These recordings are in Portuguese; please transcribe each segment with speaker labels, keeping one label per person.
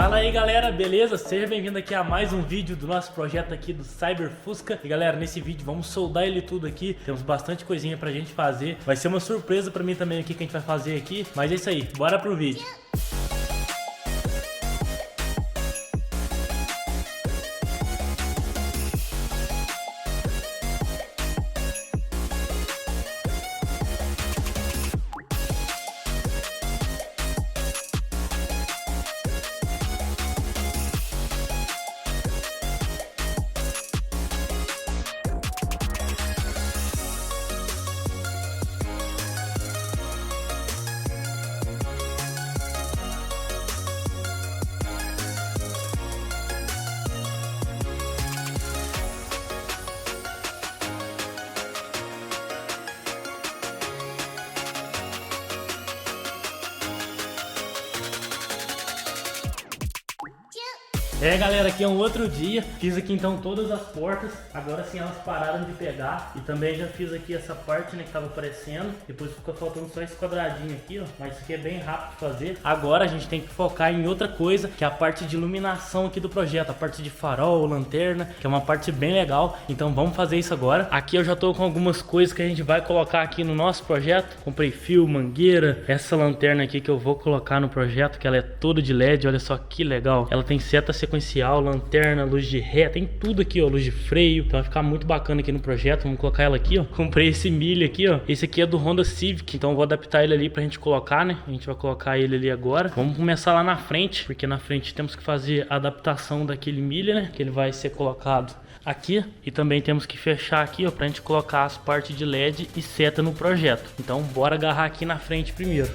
Speaker 1: Fala aí galera, beleza? Seja bem-vindo aqui a mais um vídeo do nosso projeto aqui do Cyber Fusca. E galera, nesse vídeo vamos soldar ele tudo aqui. Temos bastante coisinha pra gente fazer. Vai ser uma surpresa pra mim também aqui que a gente vai fazer aqui. Mas é isso aí, bora pro vídeo. Galera, aqui é um outro dia. Fiz aqui então todas as portas. Agora sim elas pararam de pegar. E também já fiz aqui essa parte, né, que tava aparecendo. Depois ficou faltando só esse quadradinho aqui, ó. Mas isso aqui é bem rápido de fazer. Agora a gente tem que focar em outra coisa, que é a parte de iluminação aqui do projeto. A parte de farol, lanterna, que é uma parte bem legal. Então vamos fazer isso agora. Aqui eu já tô com algumas coisas que a gente vai colocar aqui no nosso projeto. Comprei fio, mangueira. Essa lanterna aqui que eu vou colocar no projeto, que ela é toda de LED. Olha só que legal. Ela tem seta sequencial, lanterna, luz de ré, tem tudo aqui, ó, luz de freio. Então vai ficar muito bacana aqui no projeto. Vamos colocar ela aqui, ó. Comprei esse milho aqui, ó. Esse aqui é do Honda Civic, então eu vou adaptar ele ali pra gente colocar, né? A gente vai colocar ele ali agora. Vamos começar lá na frente, porque na frente temos que fazer a adaptação daquele milho, né? Que ele vai ser colocado aqui. E também temos que fechar aqui, ó, pra gente colocar as partes de LED e seta no projeto. Então bora agarrar aqui na frente primeiro.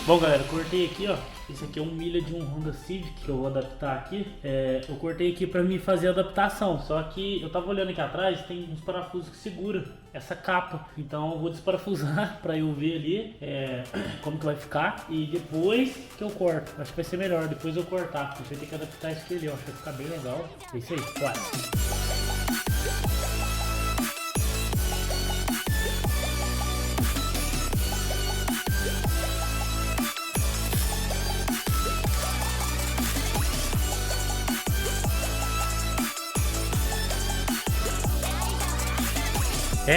Speaker 1: Bom galera, cortei aqui, ó. Esse aqui é um milha de um Honda Civic que eu vou adaptar aqui. Eu cortei aqui pra mim fazer a adaptação. Só que eu tava olhando aqui atrás, tem uns parafusos que segura essa capa. Então eu vou desparafusar pra eu ver ali como que vai ficar. E depois que eu corto, acho que vai ser melhor depois eu cortar. A gente vai ter que adaptar isso aqui ali, ó. Acho que vai ficar bem legal. É isso aí, claro.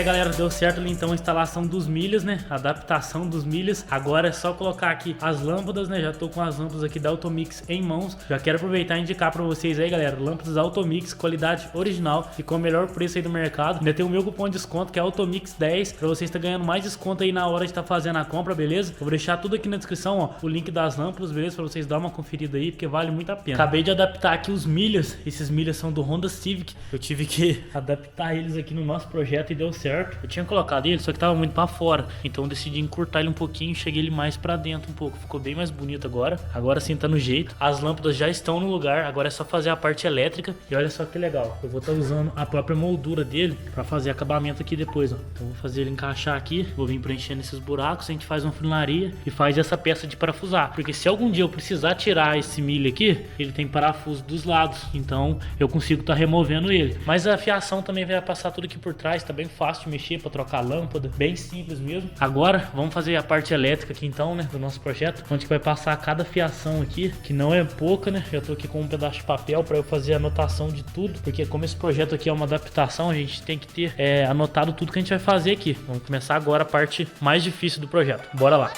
Speaker 1: Galera, deu certo ali então a instalação dos milhas, né? A adaptação dos milhas. Agora é só colocar aqui as lâmpadas, né? Já tô com as lâmpadas aqui da Automix em mãos. Já quero aproveitar e indicar pra vocês aí, galera, lâmpadas Automix, qualidade original e com o melhor preço aí do mercado. Ainda tem o meu cupom de desconto, que é Automix 10, pra vocês estar ganhando mais desconto aí na hora de estar fazendo a compra, beleza? Eu vou deixar tudo aqui na descrição, ó, o link das lâmpadas, beleza? Pra vocês dar uma conferida aí, porque vale muito a pena. Acabei de adaptar aqui os milhas. Esses milhas são do Honda Civic. Eu tive que adaptar eles aqui no nosso projeto e deu certo. Eu tinha colocado ele, só que tava muito pra fora. Então eu decidi encurtar ele um pouquinho e cheguei ele mais pra dentro um pouco. Ficou bem mais bonito agora. Agora sim tá no jeito. As lâmpadas já estão no lugar. Agora é só fazer a parte elétrica. E olha só que legal. Eu vou estar usando a própria moldura dele pra fazer acabamento aqui depois, ó. Então vou fazer ele encaixar aqui. Vou vir preenchendo esses buracos. A gente faz uma funilaria e faz essa peça de parafusar. Porque se algum dia eu precisar tirar esse milho aqui, ele tem parafuso dos lados. Então eu consigo estar removendo ele. Mas a fiação também vai passar tudo aqui por trás. Tá bem fácil de mexer para trocar lâmpada, bem simples mesmo. Agora vamos fazer a parte elétrica aqui então, né, do nosso projeto, onde que vai passar cada fiação aqui, que não é pouca, né? Eu tô aqui com um pedaço de papel para eu fazer a anotação de tudo, porque como esse projeto aqui é uma adaptação, a gente tem que ter anotado tudo que a gente vai fazer aqui. Vamos começar agora a parte mais difícil do projeto. Bora lá.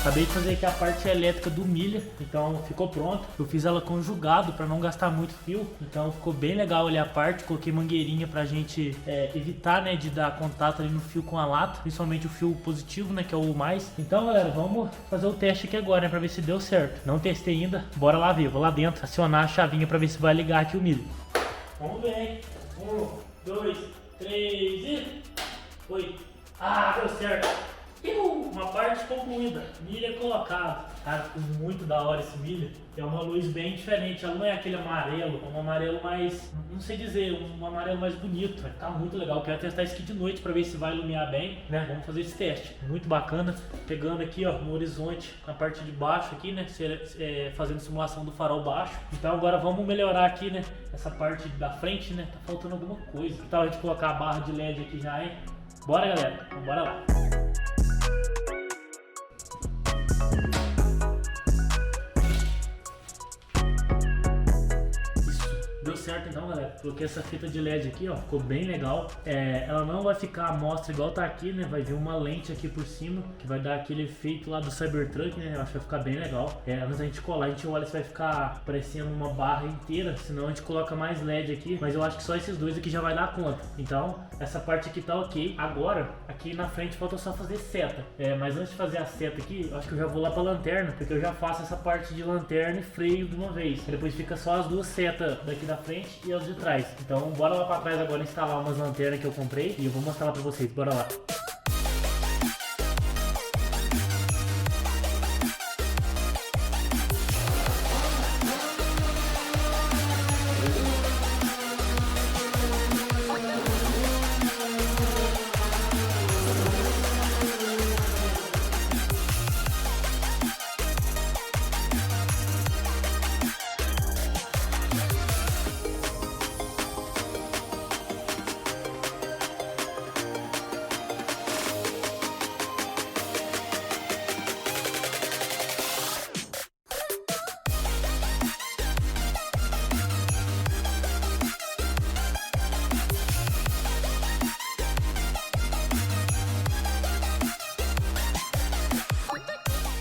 Speaker 1: Acabei de fazer aqui a parte elétrica do milha, então ficou pronto. Eu fiz ela conjugado para não gastar muito fio, então ficou bem legal ali a parte. Coloquei mangueirinha pra gente evitar, né, de dar contato ali no fio com a lata, principalmente o fio positivo, né, que é o mais. Então, galera, vamos fazer o teste aqui agora, né, pra ver se deu certo. Não testei ainda, bora lá ver. Vou lá dentro acionar a chavinha pra ver se vai ligar aqui o milho. Vamos ver, hein? 1, 2, 3 e... Foi. Ah, deu certo. Uma parte concluída. Milha colocada. Cara, ficou muito da hora esse milho. É uma luz bem diferente. Ela não é aquele amarelo. É um amarelo mais... Não sei dizer. Um amarelo mais bonito. Vai ficar muito legal. Quero testar isso aqui de noite pra ver se vai iluminar bem, né? Vamos fazer esse teste. Muito bacana. Pegando aqui, ó, no horizonte, na parte de baixo aqui, né? Fazendo simulação do farol baixo. Então agora vamos melhorar aqui, né? Essa parte da frente, né? Tá faltando alguma coisa. Que tal a gente colocar a barra de LED aqui já, hein? Bora, galera. Então, bora lá. Deu certo então, galera. Coloquei essa fita de LED aqui, ó. Ficou bem legal. Ela não vai ficar à mostra igual tá aqui, né? Vai vir uma lente aqui por cima, que vai dar aquele efeito lá do Cybertruck, né? Eu acho que vai ficar bem legal. Antes da gente colar, a gente olha se vai ficar parecendo uma barra inteira. Senão a gente coloca mais LED aqui. Mas eu acho que só esses dois aqui já vai dar conta. Então, essa parte aqui tá ok. Agora, aqui na frente falta só fazer seta. Mas antes de fazer a seta aqui, eu acho que eu já vou lá pra lanterna, porque eu já faço essa parte de lanterna e freio de uma vez. Depois fica só as duas setas daqui da frente e as de trás. Então bora lá pra trás agora instalar umas lanternas que eu comprei e eu vou mostrar lá pra vocês. Bora lá.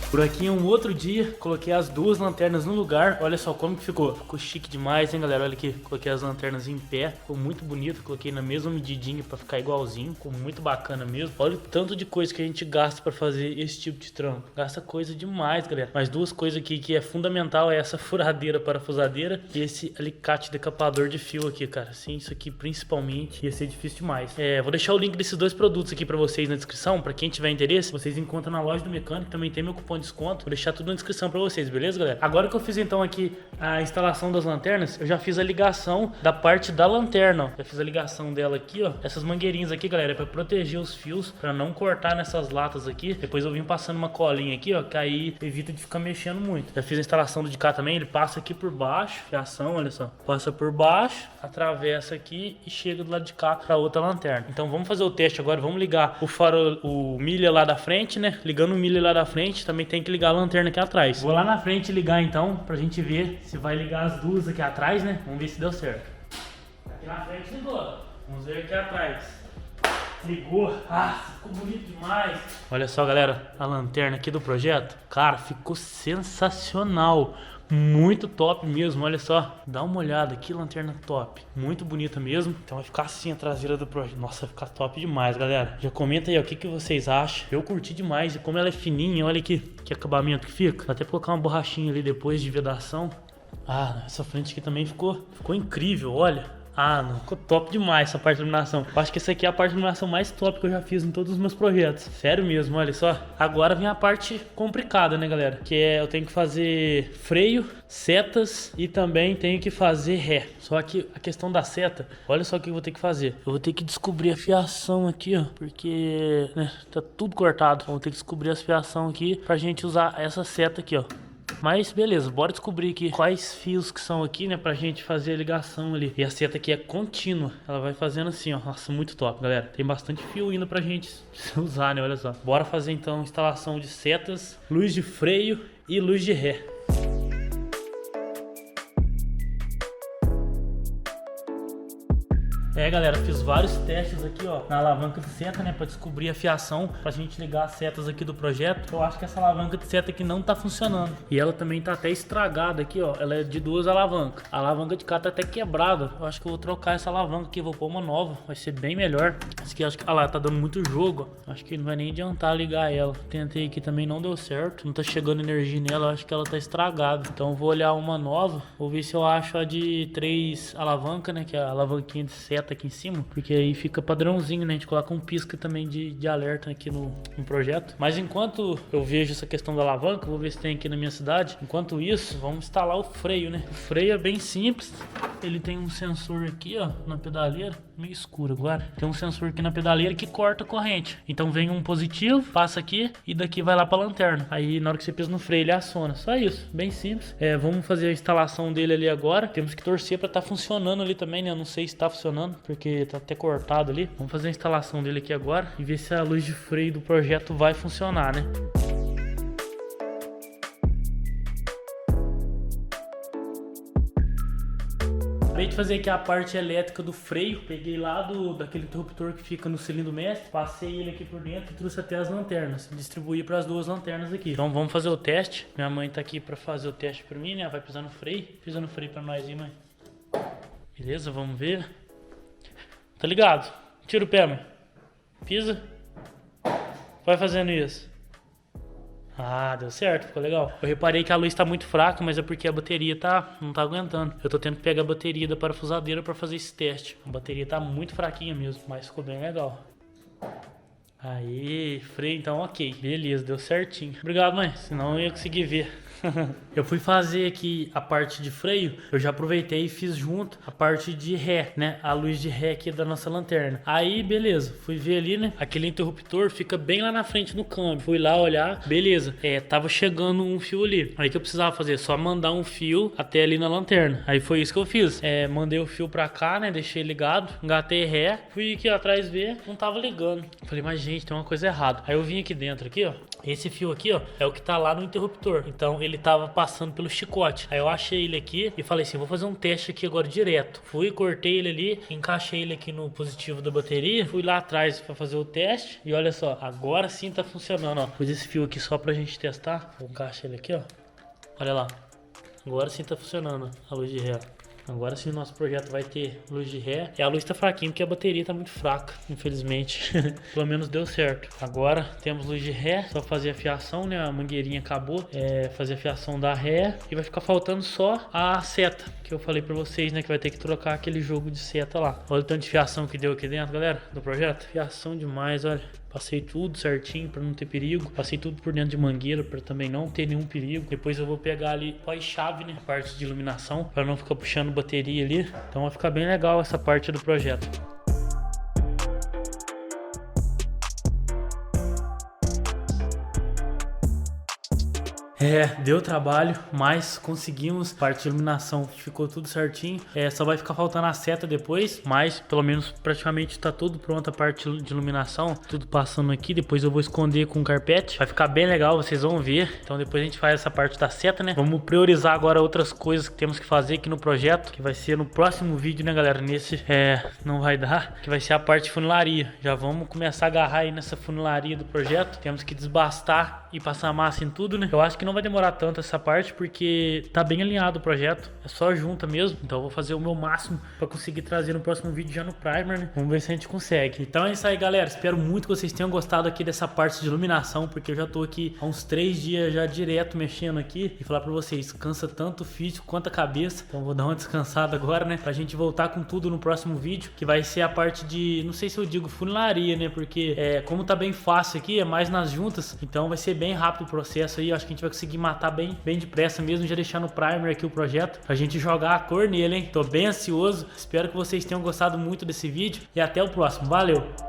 Speaker 1: Por aqui um outro dia, coloquei as duas lanternas no lugar. Olha só como que ficou. Ficou chique demais, hein, galera? Olha aqui, coloquei as lanternas em pé. Ficou muito bonito. Coloquei na mesma medidinha pra ficar igualzinho. Ficou muito bacana mesmo. Olha o tanto de coisa que a gente gasta pra fazer esse tipo de trampo. Gasta coisa demais, galera. Mas duas coisas aqui que é fundamental é essa furadeira parafusadeira e esse alicate decapador de fio aqui, cara. Sim, isso aqui principalmente ia ser difícil demais. Vou deixar o link desses dois produtos aqui pra vocês na descrição. Pra quem tiver interesse, vocês encontram na loja do mecânico. Também tem meu cupom de desconto, vou deixar tudo na descrição pra vocês, beleza, galera? Agora que eu fiz então aqui a instalação das lanternas, eu já fiz a ligação da parte da lanterna, ó. Já fiz a ligação dela aqui, ó. Essas mangueirinhas aqui, galera, é pra proteger os fios, pra não cortar nessas latas aqui. Depois eu vim passando uma colinha aqui, ó, que aí evita de ficar mexendo muito. Já fiz a instalação do de cá também, ele passa aqui por baixo, fiação, olha só. Passa por baixo, atravessa aqui e chega do lado de cá pra outra lanterna. Então vamos fazer o teste agora, vamos ligar o farol, o milha lá da frente, né? Ligando o milha lá da frente, também tem que ligar a lanterna aqui atrás. Vou lá na frente ligar então, pra gente ver se vai ligar as duas aqui atrás, né? Vamos ver se deu certo. Aqui na frente ligou. Vamos ver aqui atrás. Ligou. Ah, ficou bonito demais. Olha só, galera, a lanterna aqui do projeto. Cara, ficou sensacional. Muito top mesmo, olha só. Dá uma olhada, que lanterna top. Muito bonita mesmo. Então vai ficar assim a traseira do projeto. Nossa, vai ficar top demais, galera. Já comenta aí ó, o que vocês acham. Eu curti demais. E como ela é fininha, olha aqui que acabamento que fica. Vou até colocar uma borrachinha ali depois de vedação. Ah, essa frente aqui também ficou incrível, olha. Ah, não, ficou top demais essa parte de iluminação. Eu acho que essa aqui é a parte de iluminação mais top que eu já fiz em todos os meus projetos. Sério mesmo, olha só. Agora vem a parte complicada, né, galera? Que é, eu tenho que fazer freio, setas e também tenho que fazer ré. Só que a questão da seta, olha só o que eu vou ter que fazer. Eu vou ter que descobrir a fiação aqui, ó. Porque, né, tá tudo cortado. Então, vou ter que descobrir as fiação aqui pra gente usar essa seta aqui, ó. Mas beleza, bora descobrir aqui quais fios que são aqui, né, pra gente fazer a ligação ali. E a seta aqui é contínua, ela vai fazendo assim, ó. Nossa, muito top, galera. Tem bastante fio ainda pra gente usar, né, olha só. Bora fazer então instalação de setas, luz de freio e luz de ré. Galera, fiz vários testes aqui, ó, na alavanca de seta, né, pra descobrir a fiação, pra gente ligar as setas aqui do projeto. Eu acho que essa alavanca de seta aqui não tá funcionando. E ela também tá até estragada aqui, ó, ela é de duas alavancas. A alavanca de cá tá até quebrada. Eu acho que eu vou trocar essa alavanca aqui, vou pôr uma nova, vai ser bem melhor. Essa aqui, acho que, lá, tá dando muito jogo, ó. Acho que não vai nem adiantar ligar ela. Tentei aqui também, não deu certo, não tá chegando energia nela, eu acho que ela tá estragada. Então eu vou olhar uma nova, vou ver se eu acho a de 3 alavancas, né, que é a alavanquinha de seta seta aqui em cima, porque aí fica padrãozinho, né? A gente coloca um pisca também de alerta aqui no projeto. Mas enquanto eu vejo essa questão da alavanca, vou ver se tem aqui na minha cidade. Enquanto isso, vamos instalar o freio, né? O freio é bem simples. Ele tem um sensor aqui, ó, na pedaleira, meio escuro agora. Tem um sensor aqui na pedaleira que corta a corrente. Então vem um positivo, passa aqui e daqui vai lá pra lanterna. Aí na hora que você pisa no freio, ele aciona. Só isso, bem simples. Vamos fazer a instalação dele ali agora. Temos que torcer pra tá funcionando ali também, né? Eu não sei se tá funcionando, porque tá até cortado ali. Vamos fazer a instalação dele aqui agora e ver se a luz de freio do projeto vai funcionar, né? Acabei de fazer aqui a parte elétrica do freio. Peguei lá daquele interruptor que fica no cilindro mestre, passei ele aqui por dentro e trouxe até as lanternas. Distribuí para as duas lanternas aqui. Então vamos fazer o teste. Minha mãe tá aqui para fazer o teste para mim, né? Vai pisar no freio. Pisa no freio para nós aí, mãe. Beleza, vamos ver. Tá ligado? Tira o pé, mãe. Pisa. Vai fazendo isso. Ah, deu certo, ficou legal. Eu reparei que a luz tá muito fraca, mas é porque a bateria não tá aguentando. Eu tô tendo que pegar a bateria da parafusadeira pra fazer esse teste. A bateria tá muito fraquinha mesmo, mas ficou bem legal. Aí, freio então, ok. Beleza, deu certinho. Obrigado, mãe, senão eu ia conseguir ver. Eu fui fazer aqui a parte de freio, eu já aproveitei e fiz junto a parte de ré, né? A luz de ré aqui da nossa lanterna. Aí, beleza, fui ver ali, né? Aquele interruptor fica bem lá na frente no câmbio. Fui lá olhar, beleza. Tava chegando um fio ali. Aí que eu precisava fazer? Só mandar um fio até ali na lanterna. Aí foi isso que eu fiz. Mandei o fio pra cá, né? Deixei ligado, engatei ré, fui aqui atrás ver, não tava ligando. Falei, mas gente, tem uma coisa errada. Aí eu vim aqui dentro, aqui, ó. Esse fio aqui, ó, é o que tá lá no interruptor. Então ele tava passando pelo chicote. Aí eu achei ele aqui e falei assim, vou fazer um teste aqui agora direto. Fui, cortei ele ali, encaixei ele aqui no positivo da bateria. Fui lá atrás pra fazer o teste. E olha só, agora sim tá funcionando, ó. Pus esse fio aqui só pra gente testar. Vou encaixar ele aqui, ó. Olha lá. Agora sim tá funcionando a luz de ré. Agora sim o nosso projeto vai ter luz de ré. E a luz tá fraquinha porque a bateria tá muito fraca, infelizmente. Pelo menos deu certo. Agora temos luz de ré, só fazer a fiação, né? A mangueirinha acabou. Fazer a fiação da ré. E vai ficar faltando só a seta, que eu falei pra vocês, né? Que vai ter que trocar aquele jogo de seta lá. Olha o tanto de fiação que deu aqui dentro, galera, do projeto. Fiação demais, olha. Passei tudo certinho para não ter perigo. Passei tudo por dentro de mangueira para também não ter nenhum perigo. Depois eu vou pegar ali pós-chave, né? A parte de iluminação, para não ficar puxando bateria ali. Então vai ficar bem legal essa parte do projeto. Deu trabalho, mas conseguimos. Parte de iluminação ficou tudo certinho. Só vai ficar faltando a seta depois, mas pelo menos praticamente tá tudo pronto a parte de iluminação. Tudo passando aqui, depois eu vou esconder com um carpete. Vai ficar bem legal, vocês vão ver. Então depois a gente faz essa parte da seta, né? Vamos priorizar agora outras coisas que temos que fazer aqui no projeto, que vai ser no próximo vídeo, né, galera? Nesse não vai dar, que vai ser a parte de funilaria. Já vamos começar a agarrar aí nessa funilaria do projeto. Temos que desbastar e passar massa em tudo, né? Eu acho que não vai demorar tanto essa parte, porque tá bem alinhado o projeto, é só junta mesmo. Então eu vou fazer o meu máximo para conseguir trazer no próximo vídeo já no primer, né? Vamos ver se a gente consegue. Então é isso aí, galera, espero muito que vocês tenham gostado aqui dessa parte de iluminação, porque eu já tô aqui há uns 3 dias já direto mexendo aqui, e falar para vocês, cansa tanto o físico quanto a cabeça. Então vou dar uma descansada agora, né, pra gente voltar com tudo no próximo vídeo, que vai ser a parte de, não sei se eu digo funilaria, né, porque como tá bem fácil aqui, é mais nas juntas, então vai ser bem rápido o processo aí. Eu acho que a gente vai conseguir matar bem depressa mesmo, já deixar no primer aqui o projeto pra gente jogar a cor nele, hein? Tô bem ansioso, espero que vocês tenham gostado muito desse vídeo e até o próximo, valeu!